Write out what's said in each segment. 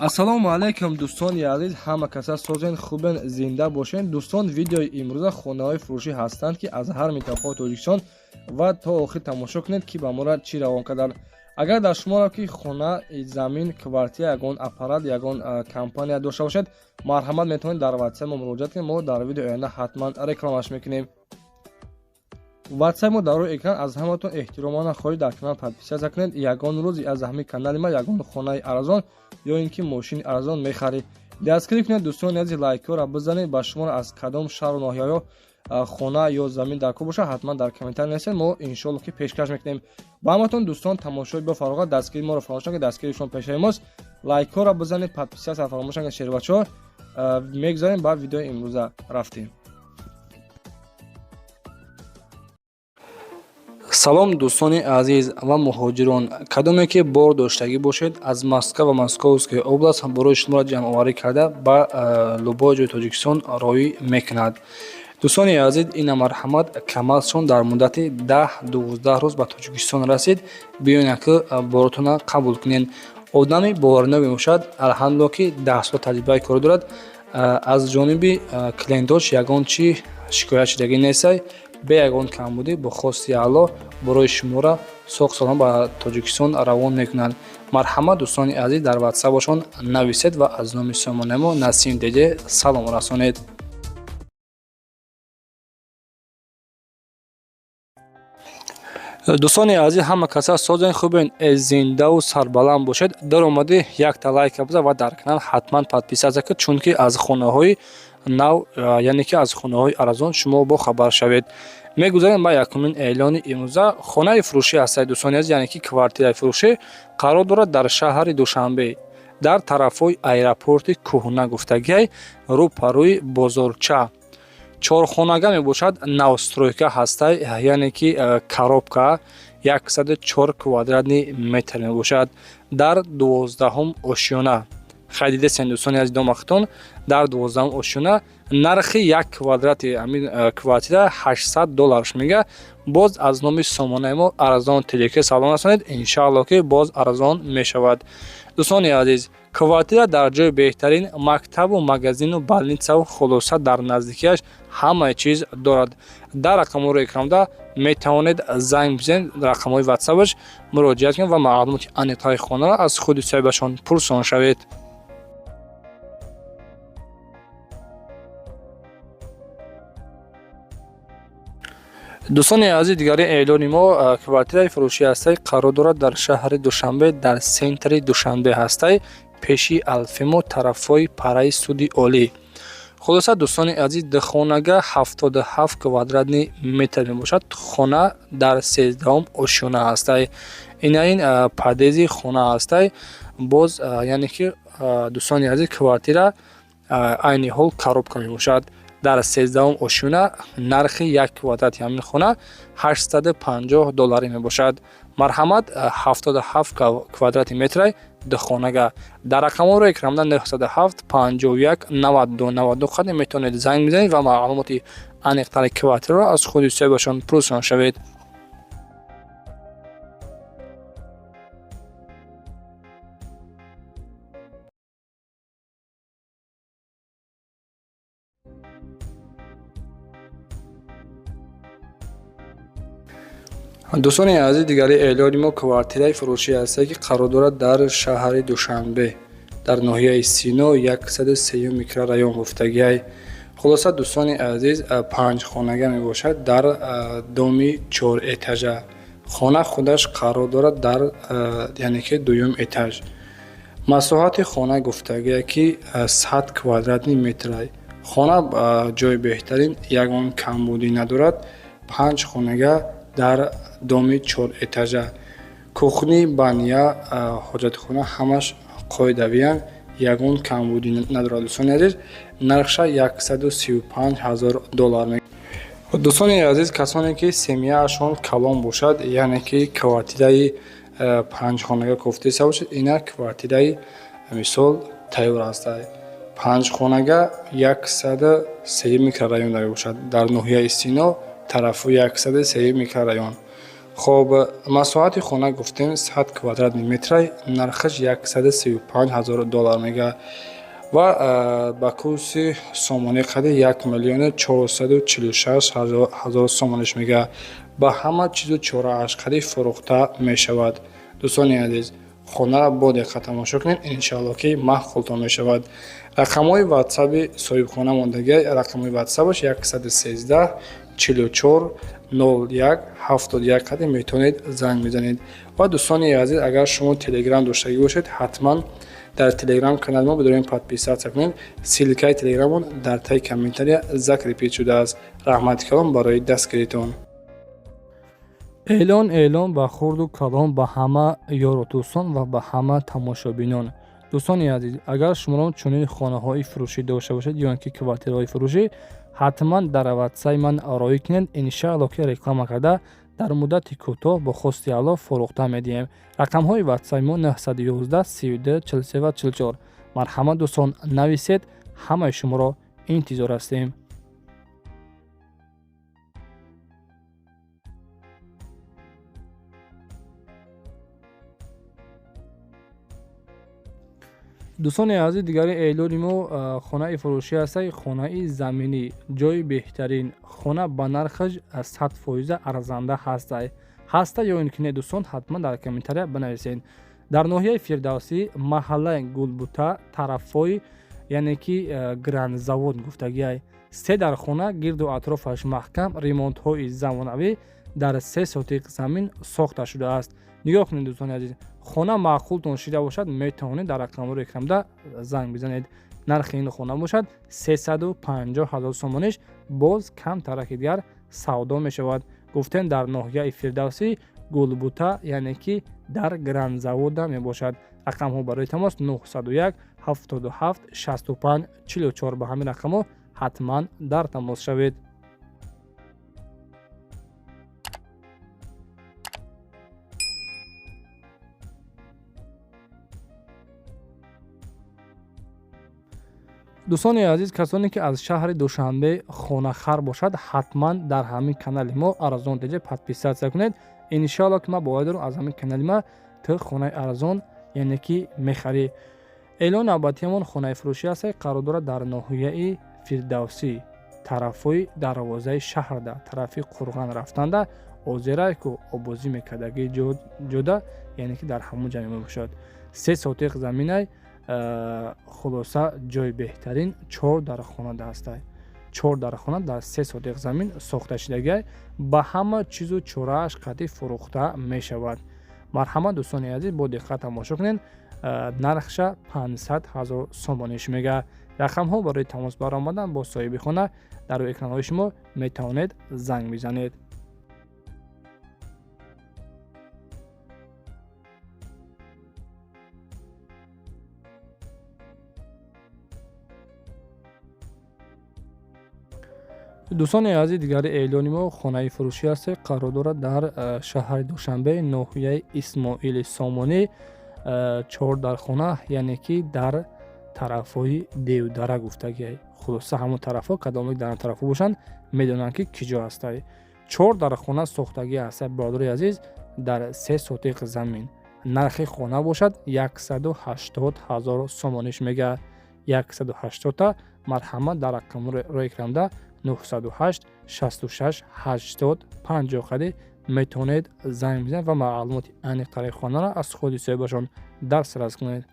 ассалому алайкум дӯстони азиз, ҳама каса созен хубен, зинда бошен. дӯстон, видеои имрӯза хонаҳои фурӯшӣ ҳастанд ки аз ҳар минтақаҳои Тоҷикистон ва то охир тамошо кунед ки ба моро чӣ равон карданд. агар дар шуморо ки хона, замин, квартира, ягон аппарат, ягон компания дошта бошед, марҳамат метавонед дар ватсап мо муроҷиат кунед. мо дар видеои оянда ҳатман рекламаш мекунем. ватсап мо дар рӯи экран. аз ҳаматон эҳтиромона хоҳиш дар канал подписатсия кунед. ягон рӯзи аз ҳамин канали ма ягон хонаи арзон ё ин ки мошини арзон мехаред, дастгирӣ кунед. дӯстони азиз, лайкҳоро бизанед. ба шумо аз кадом шаҳру ноҳияҳо хона ё замин дар кор боша, ҳатман дар комментар нависед. мо иншоалло ки пешкаш мекунем. ба ҳаматон дӯстон, тамошои бафарғат, дастгирии моро фаромӯш накунед. дастгирии шумо пешаи мост. лайкҳоро бизанед, подписатсияро фаромӯш накунед. шербачаҳо мегзарем ба видеои имрӯза рафтем. салом дӯстони азиз ва муҳоҷирон, кадоме ки бор доштагӣ бошед, аз Москва ва Московская област барои шуморо ҷамъоварӣ карда ба лубои ҷои Тоҷикистон роӣ мекунад. дӯстони азиз, ина марҳамат кам аз чун дар муддати 10-12 рӯз ба Тоҷикистон расид. биёед ки боротонро қабул кунед. одами боварнок мебошад. алҳамдулилло ки 10 сол таҷрибаи корӣ дорад. аз ҷониби клиентош ягон чи шикоят шудагӣ нестай. бе ягон камбудӣ бо хости аъло барои шуморо соғ солом ба Тоҷикистон равон мекунад. марҳамат дӯстони азиз, дар ватсапошон нависед ва аз номи сомонаи мо Насим Деҷе салом расонед. дӯстони азиз, ҳама каса созен хубен, зиндаву сарбаланд бошед. даромади якта лайка бизан ва дар канал ҳатман подписатсия кунед, чунки аз хонаҳои нав, яъне ки аз хонаҳои арзон шумо бохабар шавед. мегузарем ба якумин эълони имрӯза. хонаи фурӯшӣ ҳастад дӯстони азиз, яъне ки квартираи фурӯшӣ қарор дорад дар шаҳри Душанбе, дар тарафҳои аэропорти кӯҳна гуфтагиай, рӯпарӯи бозорча. чорхонага мебошад. навстройка ҳастай, яъне ки коробка 104 квадратни метр мебошад дар 12 ошёна. хайдидесен дӯстони азиз, домахтон дар 12 ошёна. нархи 1 квадрати амин квартира $800 мега. боз аз номи сомонаи мо арзон телеке салом расонед. иншоалло ки боз арзон мешавад. дӯстони азиз, квартира дар ҷои беҳтарин, мактабу магазину балнитсаву хулоса дар наздикиаш ҳамаи чиз дорад. дар рақамҳои экранда метавонед занг бизанед, рақамҳои ватсапаш муроҷиат кунед ва маълумоти аниқаи хонаро аз худи соҳибашон пурсон шавед. дӯстони азиз, дигари эълони мо, квартираи фурӯшӣ ҳастай қарор дорад дар шаҳри Душанбе, дар сентри Душанбе ҳастай, пеши Алфимо, тарафҳои параи суди олӣ. хулоса дӯстони азиз, духонага 77 квадратни метр мебошад. хона дар 13 ошёна ҳастай. инаин падези хона ҳастай. боз яъне ки дӯстони азиз, квартира айни ҳол коробка мебошад. дар 13 ошӯна нархи 1 квадрати ҳамин хона $850 мебошад. марҳамат 77 квадрати метрай духонага. дар рақамҳоро экранда 907 51 92 92 хат метавонед занг бизанед ва маълумоти аниқтари квартираро аз худи соҳибашон пурсон шавед. дӯстони азиз, дигари эълони мо квартираи фурӯшӣ ҳастад ки қарор дорад дар шаҳри Душанбе, дар ноҳияи Сино, 103 микрорайон гуфтагиай. хулоса дӯстони азиз, 5 хонага мебошад дар доми 4 этажа. хона худаш қарор дорад дар яъне ки 2 этаж. масоҳати хона гуфтагиай ки 100 квадратни метрай. хона ҷои беҳтарин, ягон камбудӣ надорад. 5 хонага дар доми 4 этажа. кухни, баня, ҳоҷатхона ҳамаш қоидавиян, ягон камбудӣ надорад. дӯстони азиз, нархша $135,000 мегардад. дӯстони азиз, касоне ки семьяашон калон бошад, яъне ки квартираи 5 хонага кофтиса бошад, ина квартираи мисол тайёр ҳастай. 5 хонага 103 микрорайон мебошад дар ноҳияи Сино, тарафу 103 микрорайон. хоб масоҳати хона гуфтем 100 квадрат метр нархаш $135,000 мега ва ба курси сомонӣ қади 1,446,000 сомониш мега. Ба ҳама чизу чорааш қади фурӯхта мешавад. Дӯстони азиз, хонаро бо диққат тамошо кунед, иншоалло ки маҳқултон мешавад. Рақамҳои ватсаби соҳибхона мондагӣ, рақамҳои ватсабаш 113 44 01 71 қади метавонед занг бизанед. Ва дӯстони азиз, агар шумо телеграм доштагӣ бошед, ҳатман дар телеграм канали мо бидорем подписатсия кунед. Силкаи телеграмон дар таи комментария закрепид шудааст. Раҳмати калон барои дастгиритон. Эълон ба хурду калон ба ҳама ёру дӯстон ва ба ҳама тамошобинон. Дӯстони азиз, агар шуморо чунин хонаҳои фурӯшӣ дошта бошед ё ин ки квартираҳои фурӯшӣ, ҳатман дар ватсаи ман роӣ кунед. Иншоалло ки реклама карда дар муддати кӯтоҳ бо хости аъло фурӯхта медиҳем. Рақамҳои ватсаи мо 911 32 43 44. Марҳамат дӯстон, нависед, ҳамаи шуморо интизор ҳастем. дӯстони азиз, дигари эълони мо хонаи фурӯшӣ ҳастаи хонаи заминӣ, ҷойи беҳтарин, хона ба нархаш 100% арзанда ҳаста ё ин ки не дӯстон, ҳатман дар комментария бинависед. Дар ноҳияи Фирдавсӣ, маҳаллаи Гулбута, тарафҳои яъне ки гранзавод гуфтагиай. 3 дар хона гирду атрофаш маҳкам, ремонтҳои замонавӣ дар 3 сотиқ замин сохта шудааст. нигоҳ кунед дӯстони азиз, хона маъқултон шида бошад, метавонед дар рақамҳои экрамда занг бизанед. нархи ин хона бошад 350,000 сомониш, боз камтараки дигар савдо мешавад. гуфтем дар ноҳияи Фирдавсӣ, Гулбута, яъне ки дар гранзавода мебошад. рақамҳо барои тамос 901 77 65 44. ба ҳамин рақамҳо ҳатман дар тамос шавед. дӯстони азиз, касоне ки аз шаҳри Душанбе хонахар бошад, ҳатман дар ҳамин канали мо арзон деҷа подписатсия кунед. иншоалло ки ман боварӣ дорам аз ҳамин канали ма ту хонаи арзон яъне ки мехарӣ. эълони навбатиамон хонаи фурӯшӣ ҳастаи қарор дорад дар ноҳияи Фирдавсӣ, тарафҳои дарвозаи шаҳрда, тарафи Қурған рафтанда, озерайку обозӣ мекардагии ҷода, яъне ки дар ҳамон ҷа мебошад. 3 сотиқ заминай, хулоса ҷойи беҳтарин, 4 дархона ҳастай. 4 дархона дар 3 сотиқ замин сохта шудагиай, ба ҳама чизу чорааш қади фурӯхта мешавад. марҳамат дӯстони азиз, бо диққат тамошо кунед. нархша 500,000 сомониш мега. рақамҳо барои тамос баромадан бо соҳиби хона дар рӯи экранҳои шумо метавонед занг бизанед. дӯстони азиз, дигари эълони мо хонаи фурӯшӣ ҳастаи қарор дорад дар шаҳри Душанбе, ноҳияи Исмоили Сомонӣ, 4 дархона, яъне ки дар тарафҳои Девдара гуфтагиай. хулоса ҳамон тарафҳо, кадомик дар он тарафҳо бошанд, медонанд ки ки ҷо ҳастай. 4 дархона сохтагӣ ҳастай, бародари азиз, дар 3 сотиқ замин. нархи хона бошад 180,000 сомониш мега. 180. марҳамат дар рақамҳои экрамда 908 66 80 50 қади метавонед занг бизанед ва маълумоти айниқтари хонаро аз худи соҳибашон дастрас кунед.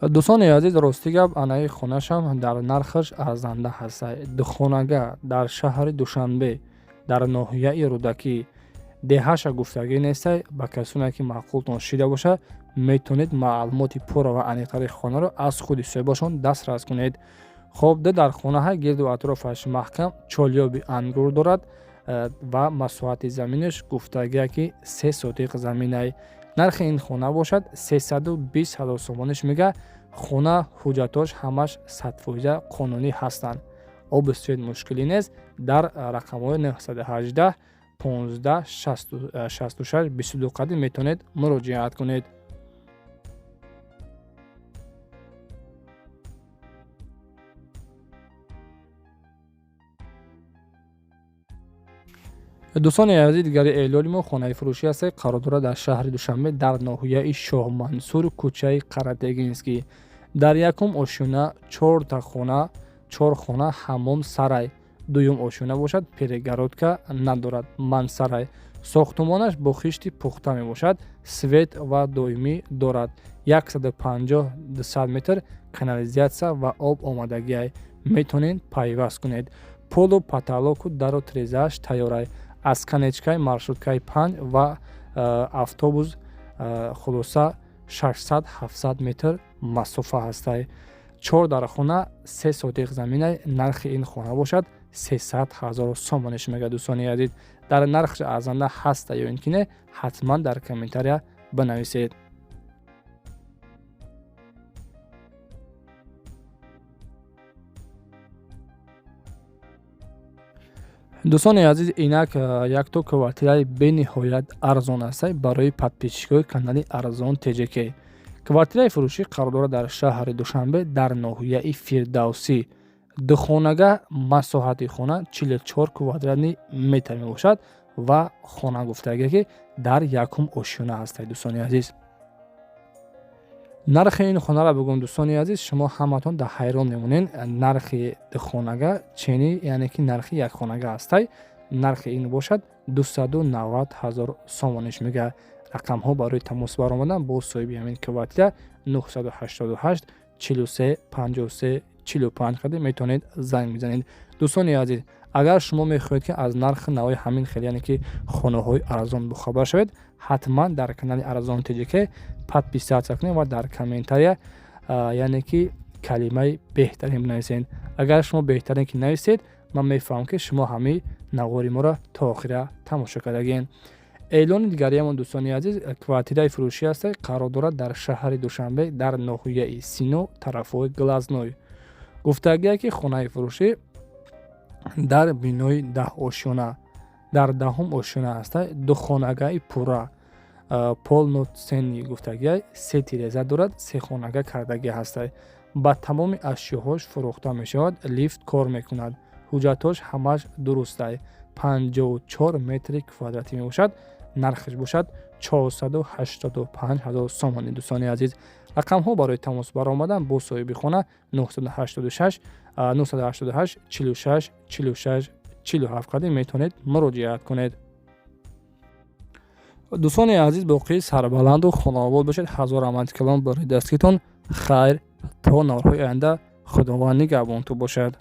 дӯстони азиз, рости гап, анаи хонашам дар нархаш арзанда ҳастай. духонага дар шаҳри Душанбе, дар ноҳияи Рӯдакӣ, деҳаша гуфтагӣ нестай. ба касоне ки маъқултон шида боша, метавонед маълумоти пурра ва аниқтари хонаро аз худи соҳибашон дастрас кунед. хоб, дар хонаҳа гирду атрофаш маҳкам, чолёби ангур дорад ва масоҳати заминаш гуфтагия ки 3 сотиқ заминай. нархи ин хона бошад 320,000 сомониш мега. хона ҳуҷҷатош ҳамаш 100% қонунӣ ҳастанд. оби свет мушкилӣ нест. дар рақамҳои 918 15 66 22 қади метавонед муроҷиат кунед. дӯстони азиз, дигари эълони мо хонаи фурӯшӣ аст, қарор дорад дар шаҳри Душанбе дар ноҳияи Шоҳмансур, кӯчаи Қаратегинский. Дар якум ошӯна 4 хона, 4 хона, ҳаммом, сарай. дуюм ошӯна бошад, перегородка надорад, мансарай. сохтумонаш бо хишти пухта мебошад, свет ва доимӣ дорад. 150-200 метр канализатсия ва об омадагиай. Метавонед пайваст кунед. полу паталоку дару тирезааш тайёрай. аз канечкаи маршруткаи 5 ва автобус хулоса 600-700 метр масофа ҳастай. 4 дар хона, 3 сотиқ заминай. нархи ин хона бошад 300 000 сомон мегӯяд. дӯстони азиз, дар нархи арзанда ҳаста ё ин ки не, ҳатман дар комментария бинависед. дӯстони азиз, инак якто квартираи бениҳоят арзон аст барои подписчикои канали Арзон ТЖК. квартираи фурӯшӣ қарор дорад дар шаҳри Душанбе дар ноҳияи Фирдавсӣ. духонага масоҳати хона 44 квадратни метр мебошад ва хона гуфтааги ки дар якум ошӯна ҳастад. дӯстони азиз, нархи ин хонаро бигӯм. дӯстони азиз, шумо ҳаматон дар ҳайрон мемонед. нархи духонага чени, яъне ки нархи якхонага ҳастай. нархи ин бошад 290 000 сомониш мегӯяд. рақамҳо барои тамос баромадан бо соҳиби ҳамин квартира 988 43 53 45 қади метавонед занг бизанед. дӯстони азиз, агар шумо мехоҳед ки аз нархи навои ҳамин хел, яъне ки хонаҳои арзон бохабар шавед, ҳатман дар канали Арзон ТЖК подписатсия кунед ва дар комментария яъне ки калимаи беҳтарин бинависед. агар шумо беҳтарин ки нависед, ман мефаҳмам ки шумо ҳамаи навори моро то охира тамошо кардагед. эълони дигариамон дӯстони азиз, квартираи фурӯшӣ аст, қарор дорад дар шаҳри Душанбе дар ноҳияи Сино, тарафҳои Глазной. гуфтагие ки хонаи фурӯшӣ дар бинои 10 ошӯна, дар 10-ум ошӯна аст. духонагаи пурра, полноценни гуфтагие, 3 тиреза дорад, 3 хонага кардагӣ ҳастай. ба тамоми ашёҳош фурӯхта мешавад. лифт кор мекунад. ҳуҷҷатош ҳамаш дурустай. 54 метри квадратӣ мебошад. нархиш бошад 485 000 сомон. дӯстони азиз, рақамҳо барои тамос баромадан бо соҳиби хона 988 46 46 47 қади метавонед муроҷиат кунед. дӯстони азиз, боқии сарбаланду хунообод бошед. ҳазор рамади калом барои дастгиртон. хайр, то наврҳои оянда. худованд нигаҳбонтон бошад.